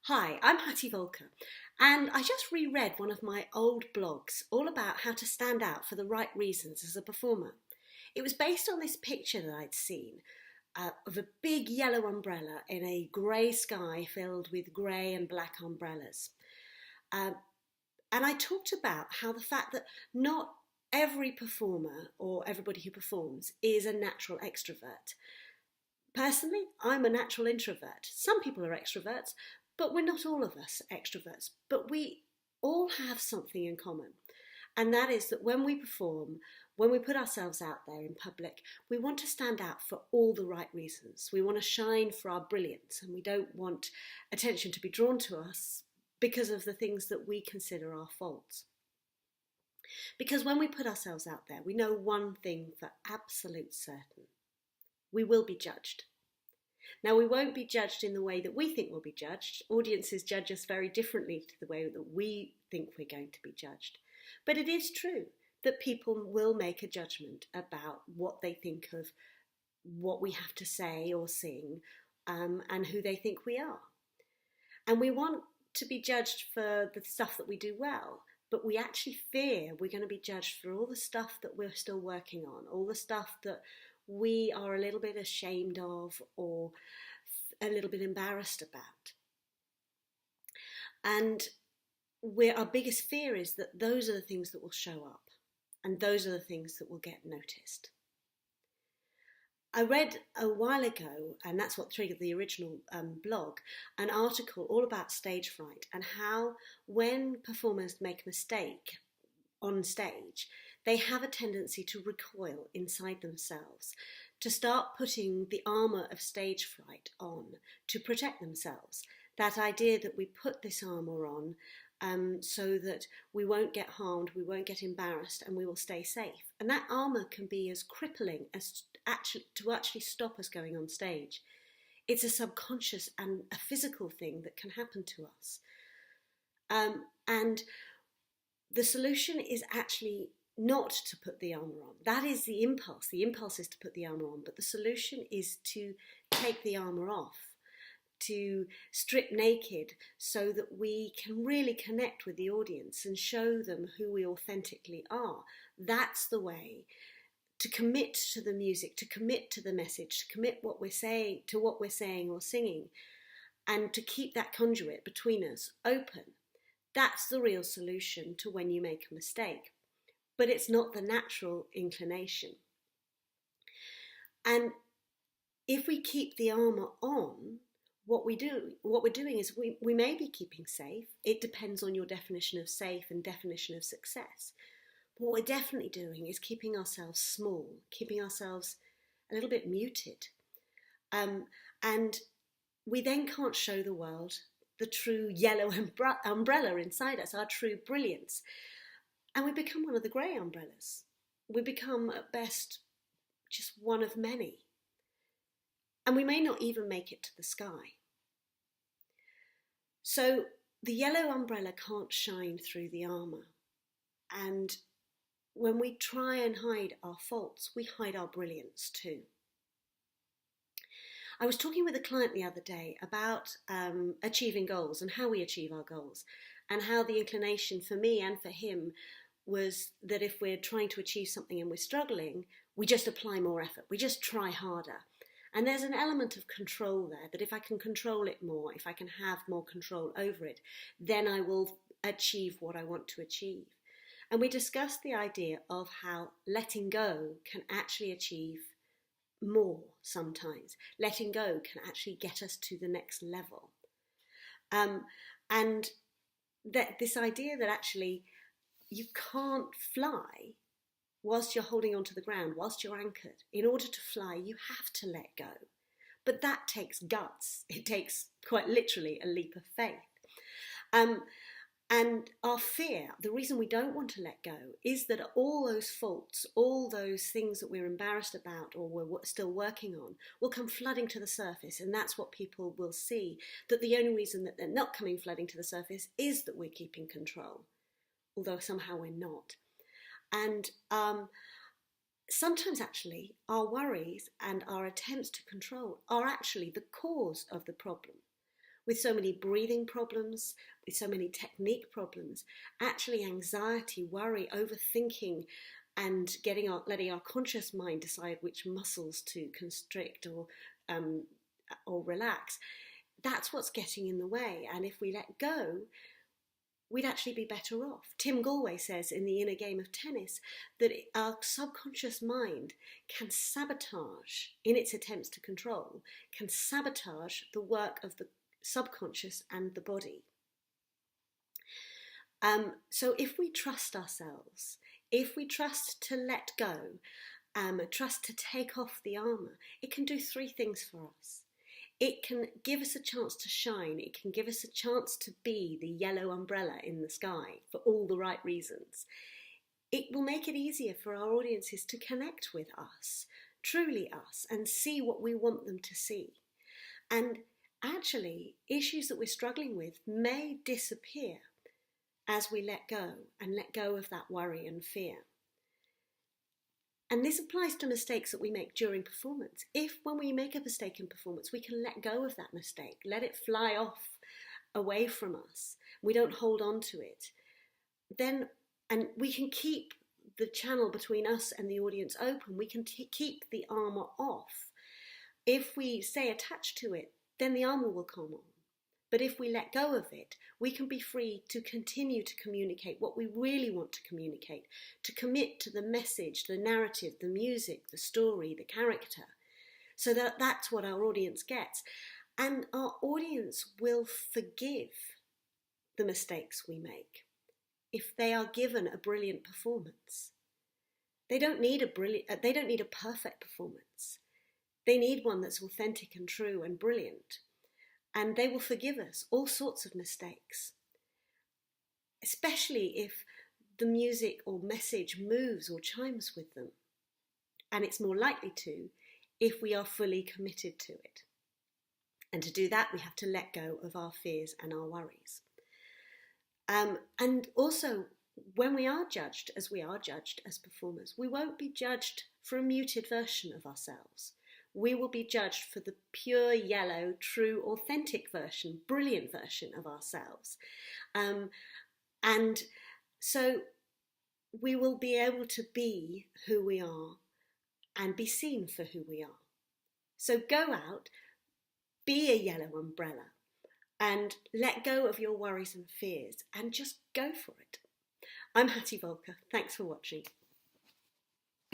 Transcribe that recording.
Hi, I'm Hattie Volker, and I just reread one of my old blogs all about how to stand out for the right reasons as a performer. It was based on this picture that I'd seen of a big yellow umbrella in a grey sky filled with grey and black umbrellas. Um, and I talked about how the fact that not every performer or everybody who performs is a natural extrovert. Personally, I'm a natural introvert. Some people are extroverts, but we're not all of us extroverts. But we all have something in common. And that is that when we perform, when we put ourselves out there in public, we want to stand out for all the right reasons. We want to shine for our brilliance, and we don't want attention to be drawn to us because of the things that we consider our faults. Because when we put ourselves out there, we know one thing for absolute certain: we will be judged. Now, we won't be judged in the way that we think we'll be judged. Audiences judge us very differently to the way that we think we're going to be judged. But it is true that people will make a judgment about what they think of what we have to say or sing, and who they think we are. And we want to be judged for the stuff that we do well, but we actually fear we're going to be judged for all the stuff that we're still working on, all the stuff that we are a little bit ashamed of or a little bit embarrassed about. And our biggest fear is that those are the things that will show up, and those are the things that will get noticed. I read a while ago, and that's what triggered the original blog, an article all about stage fright and how when performers make a mistake on stage, they have a tendency to recoil inside themselves, to start putting the armour of stage fright on to protect themselves. That idea that we put this armour on so that we won't get harmed, we won't get embarrassed, and we will stay safe. And that armour can be as crippling as to actually stop us going on stage. It's a subconscious and a physical thing that can happen to us. And the solution is actually not to put the armour on. That is the impulse. The impulse is to put the armour on, but the solution is to take the armour off, to strip naked so that we can really connect with the audience and show them who we authentically are. That's the way to commit to the music, to commit to the message, to commit what we're saying to what we're saying or singing, and to keep that conduit between us open. That's the real solution to when you make a mistake. But it's not the natural inclination. And if we keep the armour on, what we're doing is we may be keeping safe. It depends on your definition of safe and definition of success. But what we're definitely doing is keeping ourselves small, keeping ourselves a little bit muted. And we then can't show the world the true yellow umbrella inside us, our true brilliance. And we become one of the grey umbrellas. We become, at best, just one of many. And we may not even make it to the sky. So the yellow umbrella can't shine through the armour. And when we try and hide our faults, we hide our brilliance too. I was talking with a client the other day about achieving goals and how we achieve our goals, and how the inclination for me and for him was that if we're trying to achieve something and we're struggling, we just apply more effort, we just try harder. And there's an element of control there, that if I can control it more, if I can have more control over it, then I will achieve what I want to achieve. And we discussed the idea of how letting go can actually achieve more sometimes. Letting go can actually get us to the next level. And that this idea that actually you can't fly whilst you're holding onto the ground, whilst you're anchored. In order to fly, you have to let go. But that takes guts. It takes, quite literally, a leap of faith. And our fear, the reason we don't want to let go, is that all those faults, all those things that we're embarrassed about or we're still working on, will come flooding to the surface. And that's what people will see, that the only reason that they're not coming flooding to the surface is that we're keeping control, although somehow we're not. And sometimes actually our worries and our attempts to control are actually the cause of the problem. with so many breathing problems, with so many technique problems, actually anxiety, worry, overthinking, and letting our conscious mind decide which muscles to constrict or relax, that's what's getting in the way. And if we let go, we'd actually be better off. Tim Galway says in The Inner Game of Tennis that our subconscious mind can sabotage, in its attempts to control, can sabotage the work of the subconscious and the body. So if we trust ourselves, if we trust to let go, trust to take off the armour, it can do three things for us. It can give us a chance to shine. It can give us a chance to be the yellow umbrella in the sky for all the right reasons. It will make it easier for our audiences to connect with us, truly us, and see what we want them to see. And actually, issues that we're struggling with may disappear as we let go of that worry and fear. And this applies to mistakes that we make during performance. If when we make a mistake in performance, we can let go of that mistake, let it fly off away from us, we don't hold on to it, then, and we can keep the channel between us and the audience open, we can keep the armour off. If we stay attached to it, then the armour will come on. But if we let go of it, we can be free to continue to communicate what we really want to communicate, to commit to the message, the narrative, the music, the story, the character, so that that's what our audience gets. And our audience will forgive the mistakes we make if they are given a brilliant performance. They don't need a perfect performance. They need one that's authentic and true and brilliant. And they will forgive us all sorts of mistakes, especially if the music or message moves or chimes with them. And it's more likely to if we are fully committed to it. And to do that, we have to let go of our fears and our worries. And also, when we are judged as performers, we won't be judged for a muted version of ourselves. We will be judged for the pure, yellow, true, authentic version, brilliant version of ourselves. And so we will be able to be who we are and be seen for who we are. So go out, be a yellow umbrella, and let go of your worries and fears and just go for it. I'm Hattie Volker. Thanks for watching.